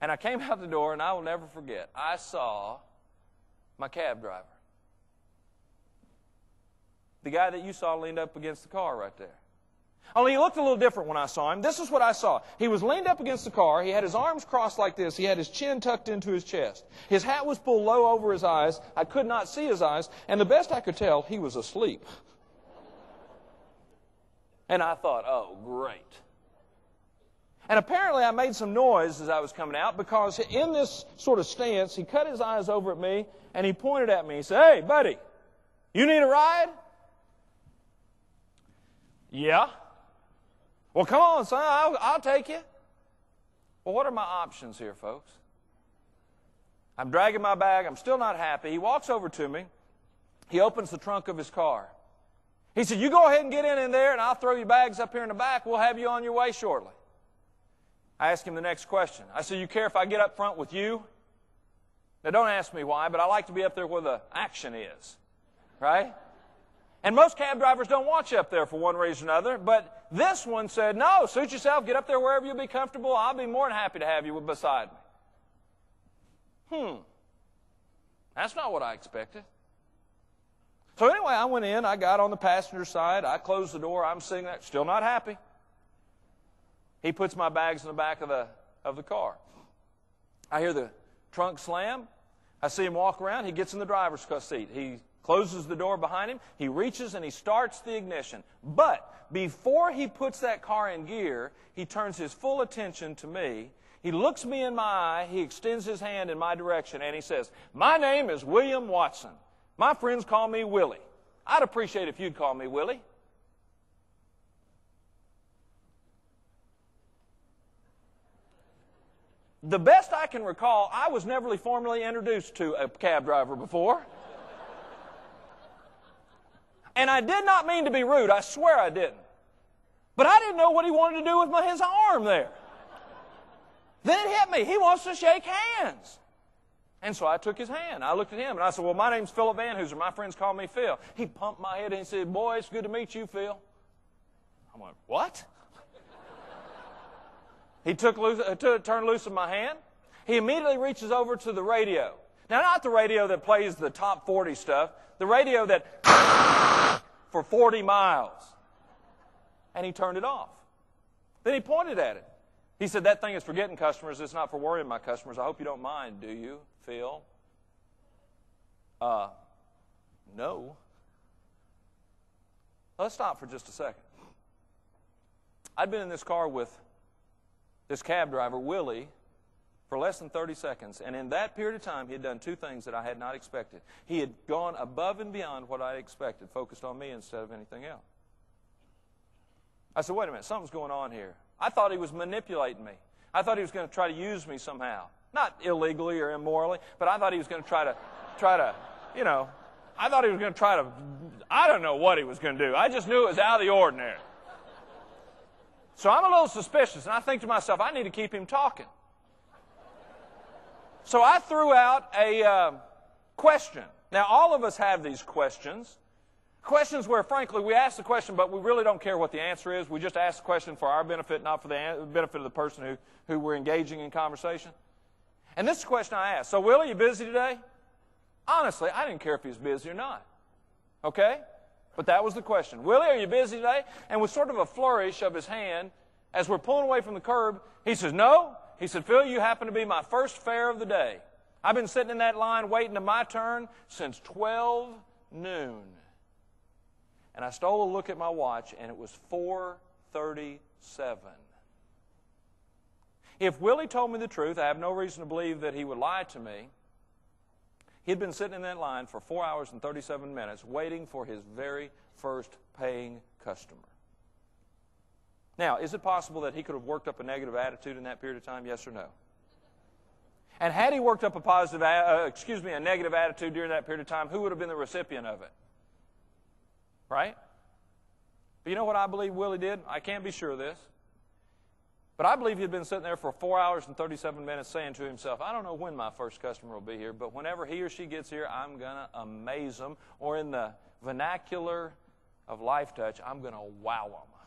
And I came out the door, and I will never forget, I saw my cab driver. The guy that you saw leaned up against the car right there. Only he looked a little different when I saw him. This is what I saw. He was leaned up against the car. He had his arms crossed like this. He had his chin tucked into his chest. His hat was pulled low over his eyes. I could not see his eyes. And the best I could tell, he was asleep. And I thought, oh, great. And apparently I made some noise as I was coming out because in this sort of stance, he cut his eyes over at me and he pointed at me. He said, hey, buddy, you need a ride? Yeah. Well, come on, son, I'll take you. Well, what are my options here, folks? I'm dragging my bag. I'm still not happy. He walks over to me. He opens the trunk of his car. He said, you go ahead and get in there, and I'll throw your bags up here in the back. We'll have you on your way shortly. I asked him the next question. I said, you care if I get up front with you? Now, don't ask me why, but I like to be up there where the action is, right? And most cab drivers don't want you up there for one reason or another, but this one said, no, suit yourself, get up there wherever you'll be comfortable. I'll be more than happy to have you beside me. That's not what I expected. So anyway, I went in, I got on the passenger side, I closed the door, I'm sitting there, still not happy. He puts my bags in the back of the car. I hear the trunk slam. I see him walk around. He gets in the driver's seat. He closes the door behind him. He reaches and he starts the ignition. But before he puts that car in gear, he turns his full attention to me. He looks me in my eye. He extends his hand in my direction, and he says, my name is William Watson. My friends call me Willie. I'd appreciate if you'd call me Willie. The best I can recall, I was never formally introduced to a cab driver before. And I did not mean to be rude. I swear I didn't. But I didn't know what he wanted to do with his arm there. Then it hit me. He wants to shake hands. And so I took his hand. I looked at him and I said, well, my name's Phillip Van Hooser. My friends call me Phil. He pumped my head and he said, boy, it's good to meet you, Phil. I went, what? He turned loose of my hand. He immediately reaches over to the radio. Now, not the radio that plays the top 40 stuff, the radio that for 40 miles. And he turned it off. Then he pointed at it. He said, that thing is for getting customers. It's not for worrying my customers. I hope you don't mind, do you, Phil? No. Let's stop for just a second. I'd been in this car with this cab driver, Willie, for less than 30 seconds. And in that period of time, he had done two things that I had not expected. He had gone above and beyond what I expected, focused on me instead of anything else. I said, wait a minute, something's going on here. I thought he was manipulating me. I thought he was going to try to use me somehow. Not illegally or immorally, but I thought he was going to try to, I thought he was going to try to, I don't know what he was going to do. I just knew it was out of the ordinary. So I'm a little suspicious, and I think to myself, I need to keep him talking. So I threw out a question. Now, all of us have these questions. Questions where, frankly, we ask the question, but we really don't care what the answer is. We just ask the question for our benefit, not for the benefit of the person who we're engaging in conversation. And this is the question I asked. So, Willie, you busy today? Honestly, I didn't care if he was busy or not. Okay? But that was the question. Willie, are you busy today? And with sort of a flourish of his hand, as we're pulling away from the curb, he says, no. He said, Phil, you happen to be my first fare of the day. I've been sitting in that line waiting to my turn since 12 noon. And I stole a look at my watch, and it was 4:37. If Willie told me the truth, I have no reason to believe that he would lie to me. He'd been sitting in that line for 4 hours and 37 minutes waiting for his very first paying customer. Now, is it possible that he could have worked up a negative attitude in that period of time? Yes or no? And had he worked up a negative attitude during that period of time, who would have been the recipient of it? Right? But you know what I believe Willie did? I can't be sure of this. But I believe he'd been sitting there for 4 hours and 37 minutes saying to himself, I don't know when my first customer will be here, but whenever he or she gets here, I'm going to amaze them. Or in the vernacular of Life Touch, I'm going to wow them.